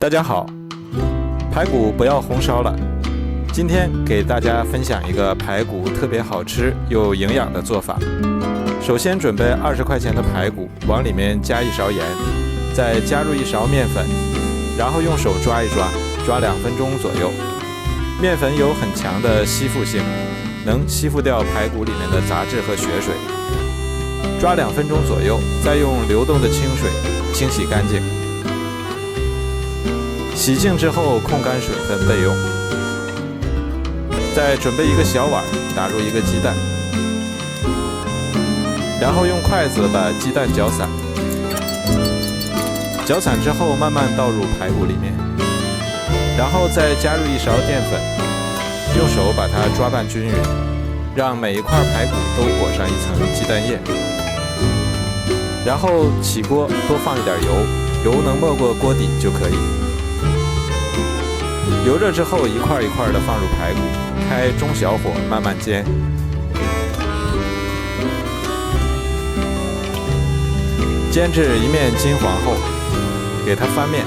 大家好，排骨不要红烧了。今天给大家分享一个排骨特别好吃又营养的做法。首先准备20块钱的排骨，往里面加1勺盐，再加入1勺面粉，然后用手抓一抓，抓2分钟左右。面粉有很强的吸附性，能吸附掉排骨里面的杂质和血水。抓2分钟左右，再用流动的清水清洗干净。洗净之后控干水分备用。再准备一个小碗，打入1个鸡蛋，然后用筷子把鸡蛋搅散。搅散之后慢慢倒入排骨里面，然后再加入1勺淀粉，用手把它抓拌均匀，让每一块排骨都裹上一层鸡蛋液。然后起锅多放一点油，油能没过锅底就可以。油热之后，一块一块的放入排骨，开中小火慢慢煎。煎至一面金黄后，给它翻面，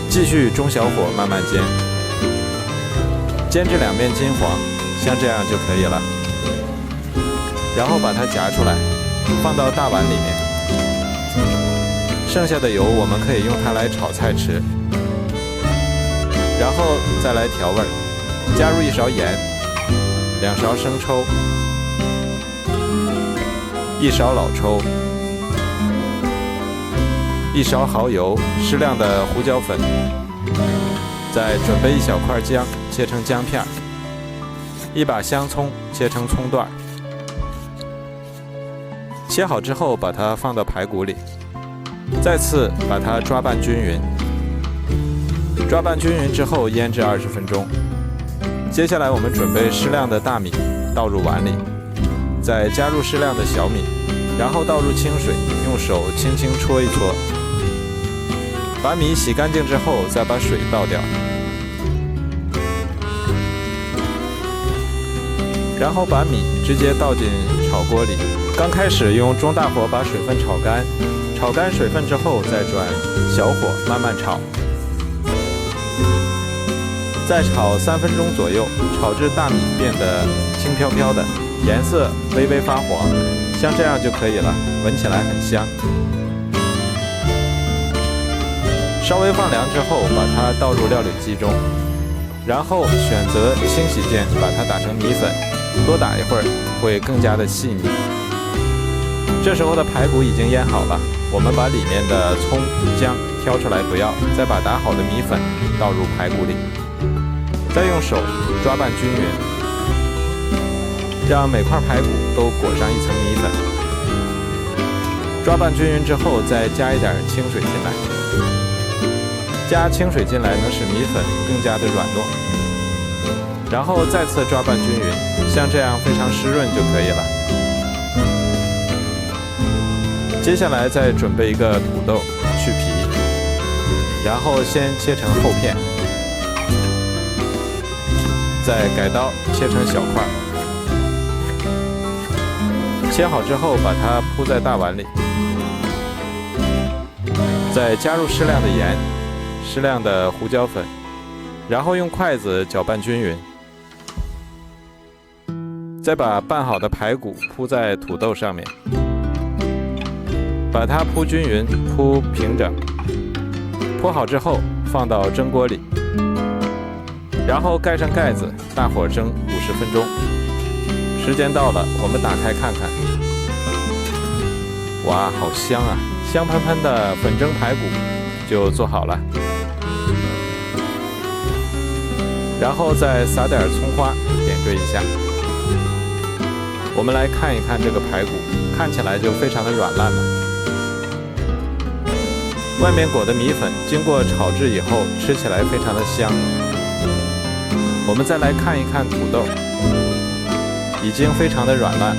继续中小火慢慢煎，煎至2面金黄，像这样就可以了。然后把它夹出来，放到大碗里面。剩下的油我们可以用它来炒菜吃。然后再来调味，加入1勺盐，2勺生抽，1勺老抽，1勺蚝油，适量的胡椒粉，再准备1小块姜，切成姜片，1把香葱，切成葱段。切好之后，把它放到排骨里，再次把它抓拌均匀。抓拌均匀之后腌制20分钟。接下来我们准备适量的大米倒入碗里，再加入适量的小米，然后倒入清水，用手轻轻搓一搓。把米洗干净之后，再把水倒掉，然后把米直接倒进炒锅里。刚开始用中大火把水分炒干，炒干水分之后再转小火慢慢炒。再炒3分钟左右，炒至大米变得轻飘飘的，颜色微微发黄，像这样就可以了，闻起来很香。稍微放凉之后，把它倒入料理机中，然后选择清洗键把它打成米粉，多打一会儿会更加的细腻。这时候的排骨已经腌好了，我们把里面的葱、姜挑出来不要，再把打好的米粉倒入排骨里。再用手抓拌均匀，让每块排骨都裹上一层米粉。抓拌均匀之后，再加一点清水进来。加清水进来能使米粉更加的软糯。然后再次抓拌均匀，像这样非常湿润就可以了。接下来再准备一个土豆，去皮，然后先切成厚片。再改刀切成小块，切好之后把它铺在大碗里，再加入适量的盐、适量的胡椒粉，然后用筷子搅拌均匀，再把拌好的排骨铺在土豆上面，把它铺均匀、铺平整。铺好之后放到蒸锅里，然后盖上盖子，大火蒸50分钟。时间到了，我们打开看看。哇，好香啊！香喷喷的粉蒸排骨就做好了。然后再撒点葱花，点缀一下。我们来看一看这个排骨，看起来就非常的软烂了。外面裹的米粉经过炒制以后，吃起来非常的香。我们再来看一看土豆，已经非常的软烂，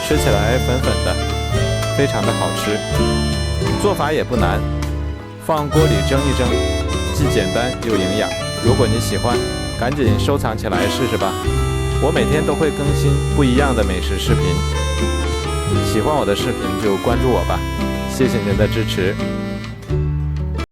吃起来粉粉的，非常的好吃。做法也不难，放锅里蒸一蒸，既简单又营养。如果你喜欢，赶紧收藏起来试试吧。我每天都会更新不一样的美食视频，喜欢我的视频就关注我吧。谢谢您的支持。